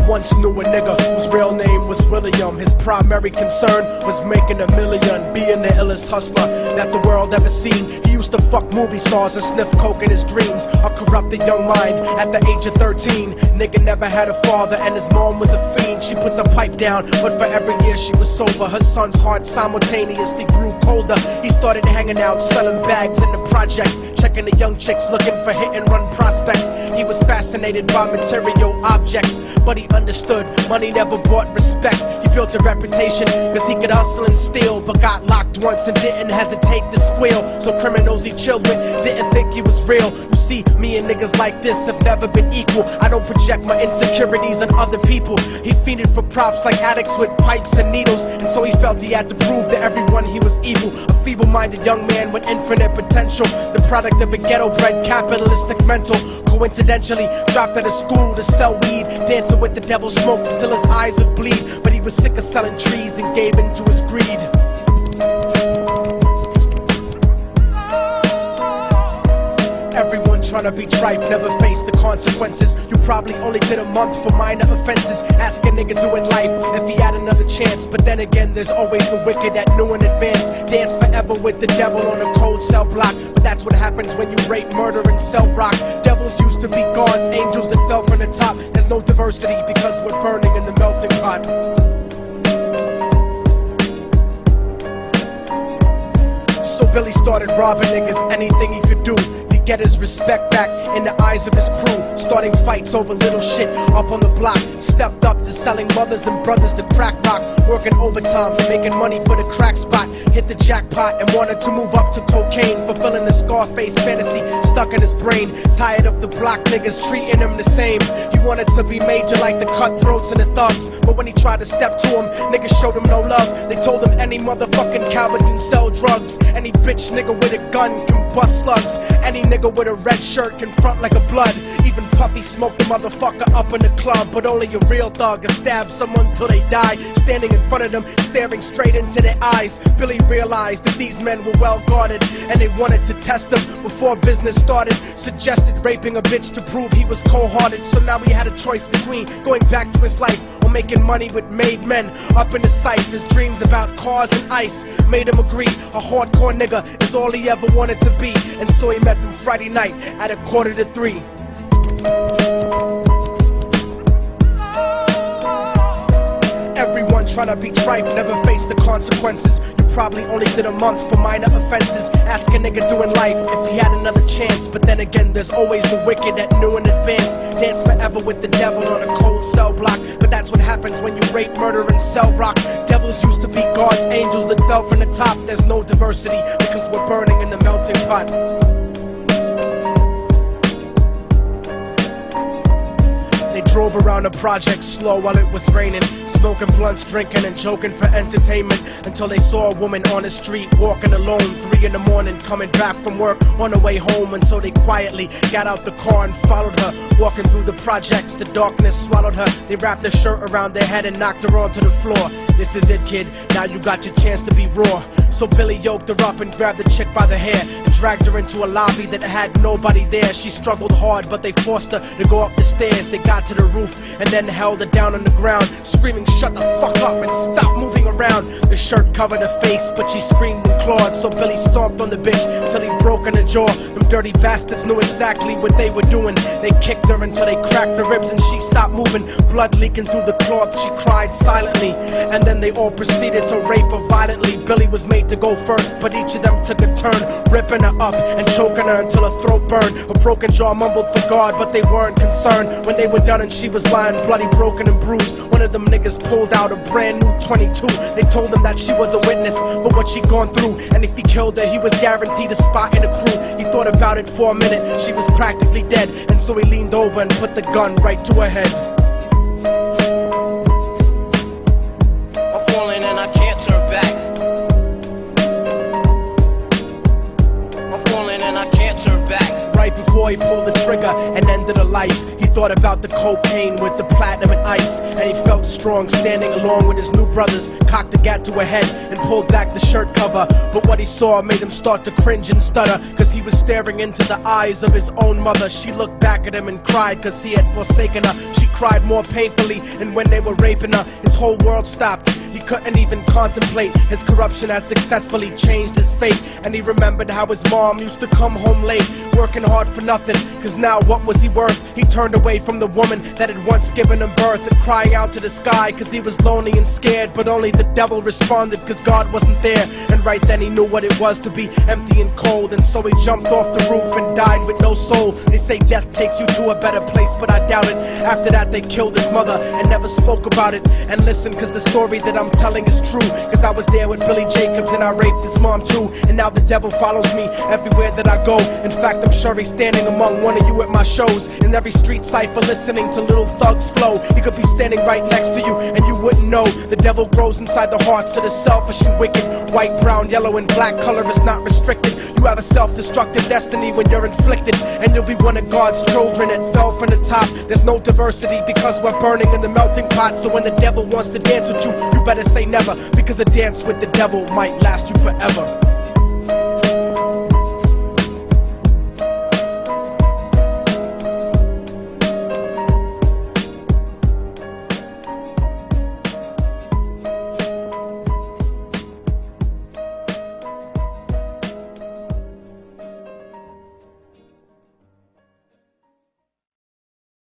once knew a nigga whose real name was William. His primary concern was making $1 million, being the illest hustler that the world ever seen. He used to fuck movie stars and sniff coke in his dreams. A corrupted young mind at the age of 13. Nigga never had a father and his mom was a fiend. She put the pipe down, but for every year she was sober. Her son's heart simultaneously grew colder. He started hanging out, selling bags in the projects, checking the young chicks, looking for hit-and-run prospects. He was fascinated by material objects, but he understood money never brought respect. He built a reputation cause he could hustle and steal, but got locked once and didn't hesitate to squeal. So criminals he chilled with didn't think he was real. You see, me and niggas like this have never been equal. I don't project my insecurities on other people. He fiended for props like addicts with pipes and needles, and so he felt he had to prove to everyone he was evil. A feeble-minded young man with infinite potential, the product of a ghetto-bred capitalistic mental. Coincidentally, dropped out of school to sell weed, dancing with the devil, smoked until his eyes would bleed. But he was sick of selling trees and gave in to his greed. Everyone trying to be trife never faced the consequences. You probably only did a month for minor offenses. Ask a nigga doing life if he had another chance. But then again, there's always the wicked that knew in advance. Dance forever with the devil on a cold cell block. But that's what happens when you rape, murder, and sell rock. Devils used to be gods, angels that fell from the top. There's no diversity because we're burning in the melting pot. So Billy started robbing niggas, anything he could do to get his respect back in the eyes of his crew. Starting fights over little shit up on the block. Stepped up to selling mothers and brothers to crack rock. Working overtime for making money for the crack spot. Hit the jackpot and wanted to move up to cocaine. Fulfilling the Scarface fantasy stuck in his brain. Tired of the block niggas treating him the same. He wanted to be major like the cutthroats and the thugs. But when he tried to step to him, niggas showed him no love. They told him any motherfucking coward can sell drugs. Any bitch nigga with a gun can bust slugs. Any nigga with a red shirt can front like a blood. Even Puffy smoked the motherfucker up in the club. But only a real thug can stab someone till they die. Standing in front of them, staring straight into their eyes, Billy realized that these men were well guarded, and they wanted to test him before business started. Suggested raping a bitch to prove he was cold-hearted. So now he had a choice between going back to his life or making money with made men. Up in the sight, his dreams about cars and ice made him agree a hardcore nigga is all he ever wanted to be. And so he met them Friday night at 2:45. Everyone trying to be trife never faced the consequences. You probably only did a month for minor offenses. Ask a nigga doing life if he had another chance. But then again, there's always the wicked that knew in advance. Dance forever with the devil on a cold cell block. But that's what happens when you rape, murder, and sell rock. Devils used to be gods, angels that fell from the top. There's no diversity because we're burning in the melting pot. They drove around the project slow while it was raining, smoking blunts, drinking and joking for entertainment, until they saw a woman on the street walking alone, 3 in the morning, coming back from work on her way home. And so they quietly got out the car and followed her, walking through the projects. The darkness swallowed her. They wrapped her shirt around their head and knocked her onto the floor. This is it, kid, now you got your chance to be raw. So Billy yoked her up and grabbed the chick by the hair and dragged her into a lobby that had nobody there. She struggled hard, but they forced her to go up the stairs. They got to the roof and then held her down on the ground, screaming, "Shut the fuck up and stop moving around." The shirt covered her face, but she screamed and clawed. So Billy stomped on the bitch till he broke in her jaw. Them dirty bastards knew exactly what they were doing. They kicked her until they cracked her ribs and she stopped moving. Blood leaking through the cloth, she cried silently. And then they all proceeded to rape her violently. Billy was made to go first, but each of them took a turn, ripping her up and choking her until her throat burned. Her broken jaw mumbled for God, but they weren't concerned. When they were done and she was lying bloody, broken and bruised, one of them niggas pulled out a brand new 22. They told him that she was a witness for what she'd gone through, and if he killed her, he was guaranteed a spot in the crew. He thought about it for a minute, she was practically dead, and so he leaned over and put the gun right to her head. I'm falling and I can't turn back. I'm falling and I can't turn back. Right before he pulled the trigger and ended her life, he thought about the cocaine with the platinum and ice, and he felt strong standing along with his new brothers. Cocked the gat to her head and pulled back the shirt cover, but what he saw made him start to cringe and stutter, cause he was staring into the eyes of his own mother. She looked back at him and cried cause he had forsaken her. She cried more painfully, and when they were raping her, his whole world stopped. He couldn't even contemplate. His corruption had successfully changed his fate, and he remembered how his mom used to come home late, working hard for nothing, cause now what was he worth? He turned away from the woman that had once given him birth, and crying out to the sky cause he was lonely and scared, but only the devil responded cause God wasn't there. And right then he knew what it was to be empty and cold, and so he jumped off the roof and died with no soul. They say death takes you to a better place, but I doubt it. After that they killed his mother and never spoke about it. And listen, cause the story that I'm telling is true, cause I was there with Billy Jacobs and I raped his mom too. And now the devil follows me everywhere that I go. In fact, I'm sure he's standing among one of you at my shows, in every street cipher listening to Little Thug's flow. He could be standing right next to you and you wouldn't know. The devil grows inside the hearts of the selfish and wicked. White, brown, yellow and black color is not restricted. You have a self-destructive destiny when you're inflicted, and you'll be one of God's children that fell from the top. There's no diversity because we're burning in the melting pot. So when the devil wants to dance with you, you better say never, because a dance with the devil might last you forever.